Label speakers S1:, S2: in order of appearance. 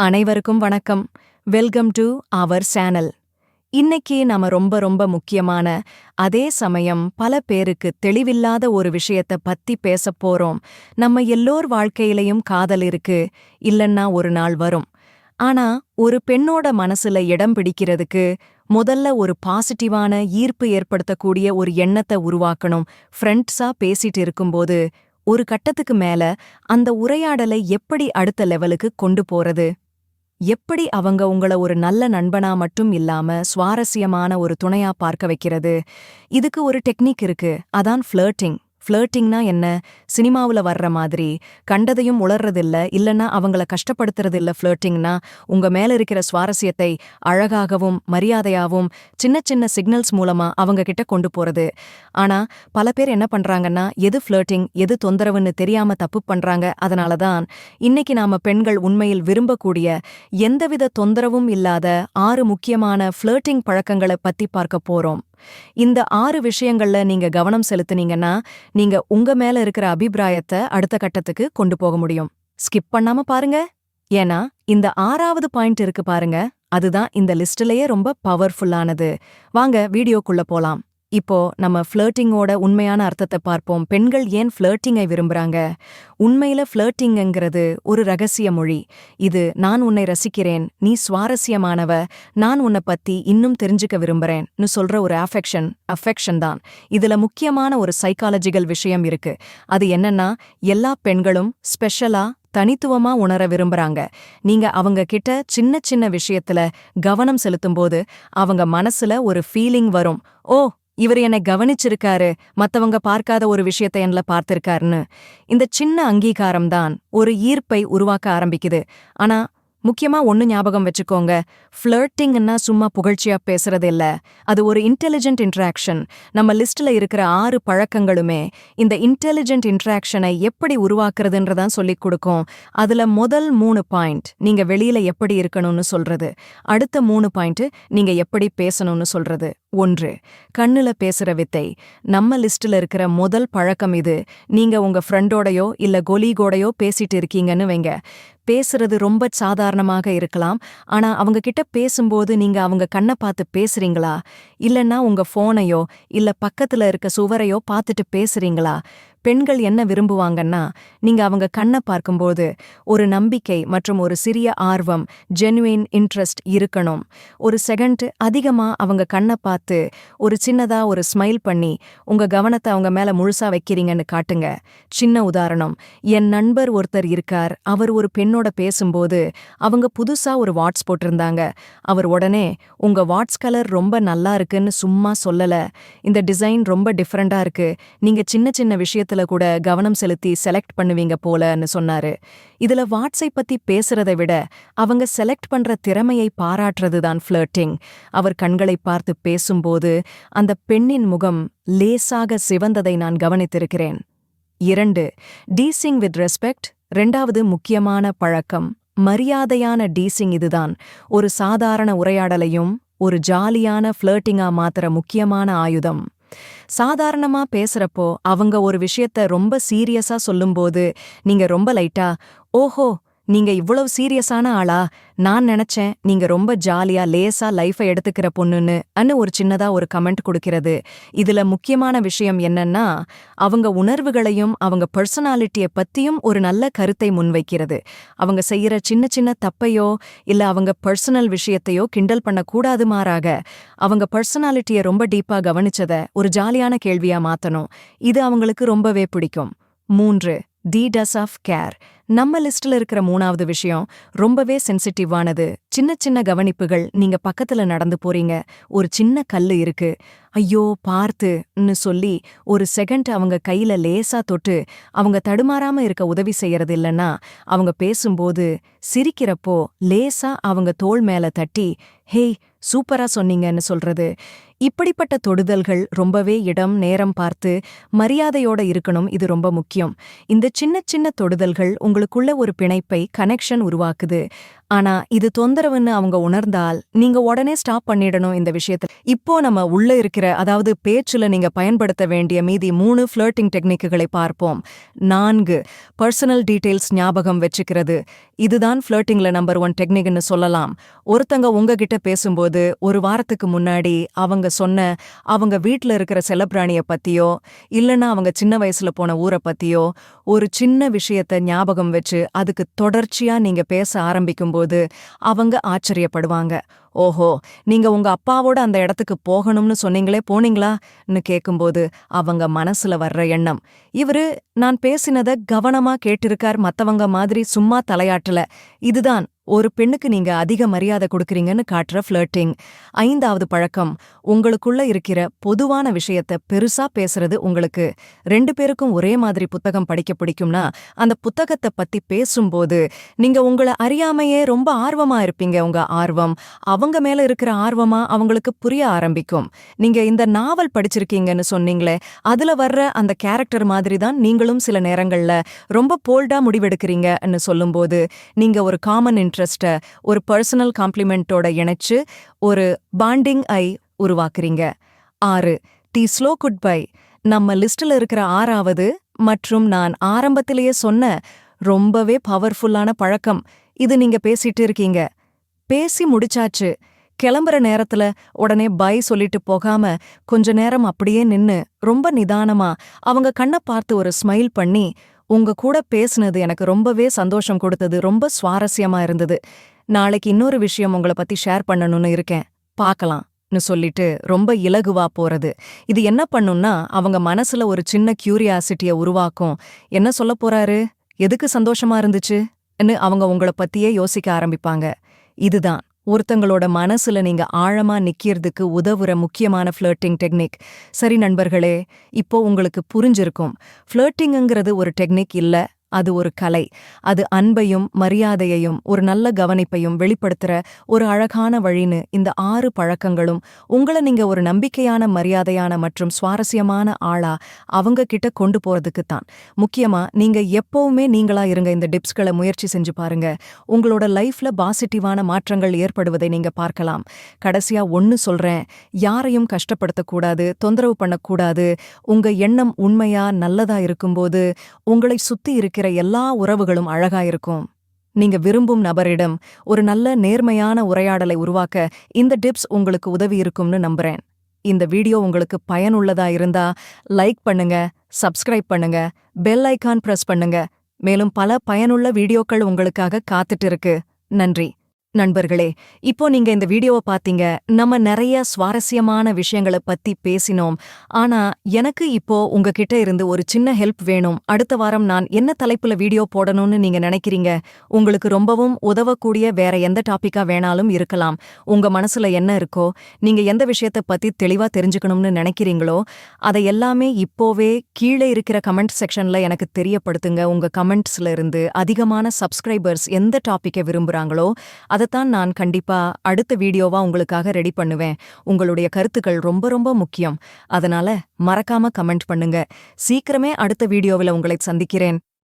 S1: அனைவருக்கும் வணக்கம். Welcome to our channel. இன்னைக்கு நாம ரொம்ப முக்கியமான, அதே சமயம் பல பேருக்கு தெளிவில்லாத ஒரு விஷயத்த பத்தி பேசப் போறோம். நம்ம எல்லோர் வாழ்க்கையிலையும் காதல் இருக்கு, இல்லன்னா ஒரு நாள் வரும். ஆனா ஒரு பெண்ணோட மனசுல இடம் பிடிக்கிறதுக்கு முதல்ல ஒரு பாசிட்டிவான ஈர்ப்பு ஏற்படுத்தக்கூடிய ஒரு எண்ணத்தை உருவாக்கணும். ஃப்ரெண்ட்ஸா பேசிட்டு இருக்கும்போது ஒரு கட்டத்துக்கு மேல அந்த உரையாடலை எப்படி அடுத்த லெவலுக்கு கொண்டு போறது? எப்படி அவங்க உங்கள ஒரு நல்ல நண்பனா மட்டும் இல்லாம சுவாரஸ்யமான ஒரு துணையா பார்க்க வைக்கிறது? இதுக்கு ஒரு டெக்னிக் இருக்கு. அதான் ஃப்ளர்ட்டிங். ஃப்ளர்ட்டிங்னா என்ன? சினிமாவுல வர்ற மாதிரி கண்டதையும் உளறதில்ல, இல்லன்னா அவங்கள கஷ்டப்படுத்துறதில்ல. ஃப்ளர்ட்டிங்னா உங்க மேல இருக்கிற சுவாரஸ்யத்தை அழகாகவும் மரியாதையாவும் சின்ன சிக்னல்ஸ் மூலமா அவங்க கிட்ட கொண்டு போறது. ஆனா பல பேர் என்ன பண்றாங்கன்னா, எது ஃப்ளர்ட்டிங் எது தொந்தரவுன்னு தெரியாம தப்பு பண்றாங்க. அதனாலதான் இன்னைக்கு நாம பெண்கள் உண்மையில் விரும்பக்கூடிய எந்தவித தொந்தரவும் இல்லாத 6 முக்கியமான ஃப்ளர்ட்டிங் பழக்கங்களை பத்தி பார்க்க போறோம். இந்த 6 விஷயங்கள்ல நீங்க கவனம் செலுத்துனீங்கன்னா, நீங்க உங்க மேல இருக்கிற அபிப்பிராயத்தை அடுத்த கட்டத்துக்கு கொண்டு போக முடியும். ஸ்கிப் பண்ணாம பாருங்க. ஏன்னா இந்த 6வது பாயிண்ட் இருக்கு பாருங்க, அதுதான் இந்த லிஸ்ட்லயே ரொம்ப பவர்ஃபுல்லானது. வாங்க வீடியோக்குள்ள போலாம். இப்போ நம்ம ஃப்ளர்ட்டிங்கோட உண்மையான அர்த்தத்தை பார்ப்போம். பெண்கள் ஏன் ஃப்ளர்ட்டிங்கை விரும்புறாங்க? உண்மையில ஃப்ளர்ட்டிங்கிறது ஒரு ரகசிய மொழி. இது நான் உன்னை ரசிக்கிறேன், நீ சுவாரஸ்யமானவ, நான் உன்னை பத்தி இன்னும் தெரிஞ்சுக்க விரும்புறேன்னு சொல்ற ஒரு அஃபெக்ஷன் தான். இதுல முக்கியமான ஒரு சைக்காலஜிக்கல் விஷயம் இருக்கு. அது என்னன்னா, எல்லா பெண்களும் ஸ்பெஷலா தனித்துவமா உணர விரும்புறாங்க. நீங்க அவங்க கிட்ட சின்ன விஷயத்துல கவனம் செலுத்தும்போது அவங்க மனசுல ஒரு ஃபீலிங் வரும். ஓ, இவர் என்னை கவனிச்சிருக்காரு, மத்தவங்க பார்க்காத ஒரு விஷயத்தை என்னல பார்த்திருக்காருன்னு. இந்த சின்ன அங்கீகாரம்தான் ஒரு ஈர்ப்பை உருவாக்க ஆரம்பிக்குது. ஆனா முக்கியமா ஒன்னு ஞாபகம் வச்சுக்கோங்க, ஃப்ளர்ட்டிங்னா சும்மா புகழ்ச்சியா பேசுறது இல்ல. அது ஒரு இன்டெலிஜென்ட் இன்டராக்ஷன். நம்ம லிஸ்ட்ல இருக்கிற 6 பழக்கங்களுமே இந்த இன்டெலிஜென்ட் இன்டராக்ஷனை எப்படி உருவாக்குறதுன்றதான் சொல்லிக் கொடுக்கும். அதுல முதல் 3 பாயிண்ட் நீங்க வெளியில எப்படி இருக்கணும்னு சொல்றது. அடுத்த 3 பாயிண்ட் நீங்க எப்படி பேசணும்னு சொல்றது. 1. கண்ணுல பேசுற வித்தை. நம்ம லிஸ்ட்ல இருக்கிற முதல் பழக்கம் இது. நீங்க உங்க ஃப்ரெண்டோடையோ இல்ல கொலீகோடையோ பேசிட்டு இருக்கீங்கன்னு வைங்க. பேசுறது ரொம்ப சாதாரணமாக இருக்கலாம். ஆனா அவங்க கிட்ட பேசும்போது நீங்க அவங்க கண்ணை பார்த்து பேசுறீங்களா, இல்லன்னா உங்க போனையோ இல்ல பக்கத்துல இருக்க சுவரையோ பார்த்துட்டு பேசுறீங்களா? பெண்கள் என்ன விரும்புவாங்கன்னா, நீங்க அவங்க கண்ணை பார்க்கும்போது ஒரு நம்பிக்கை மற்றும் ஒரு சிறிய ஆர்வம், ஜெனுவின் இன்ட்ரெஸ்ட் இருக்கணும். ஒரு செகண்ட் அதிகமா அவங்க கண்ணை பார்த்து ஒரு சின்னதா ஒரு ஸ்மைல் பண்ணி உங்க கவனத்தை அவங்க மேல முழுசா வைக்கிறீங்கன்னு காட்டுங்க. சின்ன உதாரணம், என் நண்பர் ஒருத்தர் இருக்கார். அவர் ஒரு பெண்ணோட பேசும்போது அவங்க புதுசா ஒரு வாட்ஸ் போட்டிருந்தாங்க. அவர் உடனே, உங்க வாட்ஸ் கலர் ரொம்ப நல்லா இருக்குன்னு சும்மா சொல்லல, இந்த டிசைன் ரொம்ப டிஃபரெண்டா இருக்கு, நீங்க சின்ன விஷயத்துல கூட கவனம் செலுத்தி செலக்ட் பண்ணுவீங்க போலன்னு சொன்னாரு. இதுல வாட்ஸை பத்தி பேசுறதை விட அவங்க செலக்ட் பண்ற திறமையை பாராட்டுறதுதான் ஃப்ளர்ட்டிங். அவர் கண்களை பார்த்து பேசும்போது அந்த பெண்ணின் முகம் லேசாக சிவந்ததை நான் கவனித்திருக்கிறேன். 2. Teasing with respect. 2வது முக்கியமான பழக்கம் மரியாதையான டீசிங். இதுதான் ஒரு சாதாரண உரையாடலையும் ஒரு ஜாலியான ஃப்ளர்ட்டிங்கா மாத்துற முக்கியமான ஆயுதம். சாதாரணமா பேசுறப்போ அவங்க ஒரு விஷயத்த ரொம்ப சீரியஸா சொல்லும்போது நீங்க ரொம்ப லைட்டா, ஓஹோ, நீங்க இவ்வளவு சீரியஸான ஆளா, நான் நினைச்சேன் நீங்க ரொம்ப ஜாலியா லேசா லைஃபை எடுத்துக்கிற பொண்ணுன்னு ஒரு சின்னதா ஒரு கமெண்ட் கொடுக்கிறது. இதுல முக்கியமான விஷயம் என்னன்னா, அவங்க உணர்வுகளையும் அவங்க பர்சனாலிட்டியை பத்தியும் ஒரு நல்ல கருத்தை முன்வைக்கிறது. அவங்க செய்யற சின்ன தப்பையோ இல்ல அவங்க பர்சனல் விஷயத்தையோ கிண்டல் பண்ணக்கூடாது. மாறாக அவங்க பர்சனாலிட்டியை ரொம்ப டீப்பா கவனிச்சத ஒரு ஜாலியான கேள்வியா மாத்தணும். இது அவங்களுக்கு ரொம்பவே பிடிக்கும். 3. தி டஸ் ஆஃப் கேர். நம்ம லிஸ்ட்ல இருக்கிற 3வது விஷயம் ரொம்பவே சென்சிட்டிவானது. சின்ன கவனிப்புகள். நீங்க பக்கத்துல நடந்து போறீங்க, ஒரு சின்ன கல்லு இருக்கு, ஐயோ பார்த்துன்னு சொல்லி ஒரு செகண்ட் அவங்க கையில லேசா தொட்டு அவங்க தடுமாறாம இருக்க உதவி செய்யறது. இல்லைன்னா அவங்க பேசும்போது சிரிக்கிறப்போ லேசா அவங்க தோள் மேல தட்டி, ஹேய் சூப்பரா சொன்னீங்கன்னு சொல்றது. இப்படிப்பட்ட தொடுதல்கள் ரொம்பவே இடம் நேரம் பார்த்து மரியாதையோட இருக்கணும். இது ரொம்ப முக்கியம். இந்த சின்ன சின்ன தொடுதல்கள் உங்களுக்குள்ள ஒரு பிணைப்பை கனெக்ஷன் உருவாக்குது. ஆனா இது தொந்தரவுன்னு அவங்க உணர்ந்தால் நீங்க உடனே ஸ்டாப் பண்ணிடணும் இந்த விஷயத்துல. இப்போ நம்ம உள்ள இருக்கிற அதாவது பேச்சுல நீங்க பயன்படுத்த வேண்டிய மீதி 3 ஃப்ளர்ட்டிங் டெக்னிக்குகளை பார்ப்போம். 4 பர்சனல் டீடைல்ஸ் ஞாபகம் வச்சுக்கிறது. இதுதான் ஃப்ளர்ட்டிங்ல நம்பர் 1 டெக்னிக்னு சொல்லலாம். ஒருத்தங்க உங்ககிட்ட பேசும்போது ஒரு வாரத்துக்கு முன்னாடி அவங்க சொன்ன அவங்க வீட்ல இருக்கிற செல்லப்பிராணிய பத்தியோ இல்லனா அவங்க சின்ன வயசுல போன ஊரை பத்தியோ ஒரு சின்ன விஷயத்த ஞாபகம் வச்சு அதுக்கு தொடர்ச்சியா நீங்க பேச ஆரம்பிக்கும்போது அவங்க ஆச்சரியப்படுவாங்க. ஓஹோ, நீங்க உங்க அப்பாவோட அந்த இடத்துக்கு போகணும்னு சொன்னீங்களே, போனீங்களான்னு கேட்கும்போது அவங்க மனசுல வர்ற எண்ணம், இவரு நான் பேசினத கவனமா கேட்டிருக்கார், மத்தவங்க மாதிரி சும்மா தலையாட்டல. இதுதான் ஒரு பெண்ணுக்கு நீங்க அதிக மரியாதை கொடுக்கறீங்கன்னு காட்டுற ஃப்ளர்ட்டிங். 5வது பழக்கம், உங்களுக்குள்ள இருக்கிற பொதுவான விஷயத்த பெருசா பேசுறது. உங்களுக்கு 2 பேருக்கும் ஒரே மாதிரி புத்தகம் படிக்க பிடிக்கும்னா அந்த புத்தகத்தை பத்தி பேசும்போது நீங்க உங்களை அறியாமையே ரொம்ப ஆர்வமா இருப்பீங்க. உங்க ஆர்வம் அவங்க மேல இருக்கிற ஆர்வமா அவங்களுக்கு புரிய ஆரம்பிக்கும். நீங்க இந்த நாவல் படிச்சிருக்கீங்கன்னு சொன்னீங்களே, அதுல வர்ற அந்த கேரக்டர் மாதிரி தான் நீங்களும் சில நேரங்கள்ல ரொம்ப போல்டா முடிவெடுக்கிறீங்கன்னு சொல்லும்போது நீங்க ஒரு காமன் இன்ட்ரெஸ்ட ஒரு பர்சனல் காம்ப்ளிமெண்டோட இணைச்சு ஒரு பாண்டிங் ஐ உருவாக்குறீங்க. 6 தி ஸ்லோ குட் பை நம்ம லிஸ்ட்ல இருக்கிற 6வது மற்றும் நான் ஆரம்பத்திலேயே சொன்ன ரொம்பவே பவர்ஃபுல்லான பழக்கம். இது நீங்க பேசிட்டு இருக்கீங்க, பேசி முடிச்சாச்சு, கிளம்புற நேரத்துல உடனே பை சொல்லிட்டு போகாம கொஞ்ச நேரம் அப்படியே நின்னு ரொம்ப நிதானமா அவங்க கண்ணை பார்த்து ஒரு ஸ்மைல் பண்ணி, உங்க கூட பேசுனது எனக்கு ரொம்பவே சந்தோஷம் கொடுத்தது, ரொம்ப சுவாரஸ்யமா இருந்தது, நாளைக்கு இன்னொரு விஷயம் உங்களை பத்தி ஷேர் பண்ணணும்னு இருக்கேன், பார்க்கலாம்னு சொல்லிட்டு ரொம்ப இலகுவா போறது. இது என்ன பண்ணும்னா அவங்க மனசுல ஒரு சின்ன கியூரியாசிட்டிய உருவாக்கும். என்ன சொல்ல போறாரு, எதுக்கு சந்தோஷமா இருந்துச்சுன்னு அவங்க உங்களை பத்தியே யோசிக்க ஆரம்பிப்பாங்க. இதுதான் ஒருத்தங்களோட மனசுல நீங்க ஆழமா நிக்கிறதுக்கு உதவுற முக்கியமான ஃப்ளர்ட்டிங் டெக்னிக். சரி நண்பர்களே, இப்போ உங்களுக்கு புரிஞ்சிருக்கும், ஃப்ளர்ட்டிங்கிறது ஒரு டெக்னிக் இல்ல, அது ஒரு கலை. அது அன்பையும் மரியாதையையும் ஒரு நல்ல கவனிப்பையும் வெளிப்படுத்துற ஒரு அழகான வழின்னு இந்த 6 பழக்கங்களும் உங்களை நீங்க ஒரு நம்பிக்கையான, மரியாதையான மற்றும் சுவாரஸ்யமான ஆளா அவங்க கிட்ட கொண்டு போறதுக்குத்தான். முக்கியமா நீங்க எப்பவுமே நீங்களா இருங்க. இந்த டிப்ஸ்களை முயற்சி செஞ்சு பாருங்க. உங்களோட லைஃப்ல பாசிட்டிவான மாற்றங்கள் ஏற்படுவதை நீங்க பார்க்கலாம். கடைசியா ஒன்னு சொல்றேன், யாரையும் கஷ்டப்படுத்தக்கூடாது, தொந்தரவு பண்ணக்கூடாது. உங்க எண்ணம் உண்மையா நல்லதா இருக்கும்போது உங்களை சுத்தி இருக்கிற எல்லா உறவுகளும் அழகா இருக்கும். நீங்க விரும்பும் நபரிடம் ஒரு நல்ல நேர்மையான உரையாடலை உருவாக்க இந்த டிப்ஸ் உங்களுக்கு உதவி இருக்கும்னு நம்புறேன். இந்த வீடியோ உங்களுக்கு பயனுள்ளதா இருந்தா லைக் பண்ணுங்க, சப்ஸ்கிரைப் பண்ணுங்க, பெல் ஐகான் பிரஸ் பண்ணுங்க. மேலும் பல பயனுள்ள வீடியோக்கள் உங்களுக்காக காத்துட்டு இருக்கு. நன்றி நண்பர்களே. இப்போ நீங்க இந்த வீடியோவை பார்த்தீங்க. நம்ம நிறைய சுவாரஸ்யமான விஷயங்களை பத்தி பேசினோம். ஆனா எனக்கு இப்போ உங்ககிட்ட இருந்து ஒரு சின்ன ஹெல்ப் வேணும். அடுத்த வாரம் நான் என்ன தலைப்புல வீடியோ போடணும்னு நீங்க நினைக்கிறீங்க? உங்களுக்கு ரொம்பவும் உதவக்கூடிய வேற எந்த டாபிக்கா வேணாலும் இருக்கலாம். உங்க மனசுல என்ன இருக்கோ, நீங்க எந்த விஷயத்தை பத்தி தெளிவா தெரிஞ்சுக்கணும்னு நினைக்கிறீங்களோ அதை எல்லாமே இப்போவே கீழே இருக்கிற கமெண்ட் செக்ஷன்ல எனக்கு தெரியப்படுத்துங்க. உங்க கமெண்ட்ஸ்ல இருந்து அதிகமான சப்ஸ்கிரைபர்ஸ் எந்த டாபிக்கை விரும்புறாங்களோ அதைத்தான் நான் கண்டிப்பா அடுத்த வீடியோவா உங்களுக்காக ரெடி பண்ணுவேன். உங்களுடைய கருத்துக்கள் ரொம்ப ரொம்ப முக்கியம். அதனால மறக்காம கமெண்ட் பண்ணுங்க. சீக்கிரமே அடுத்த வீடியோவில் உங்களை சந்திக்கிறேன்.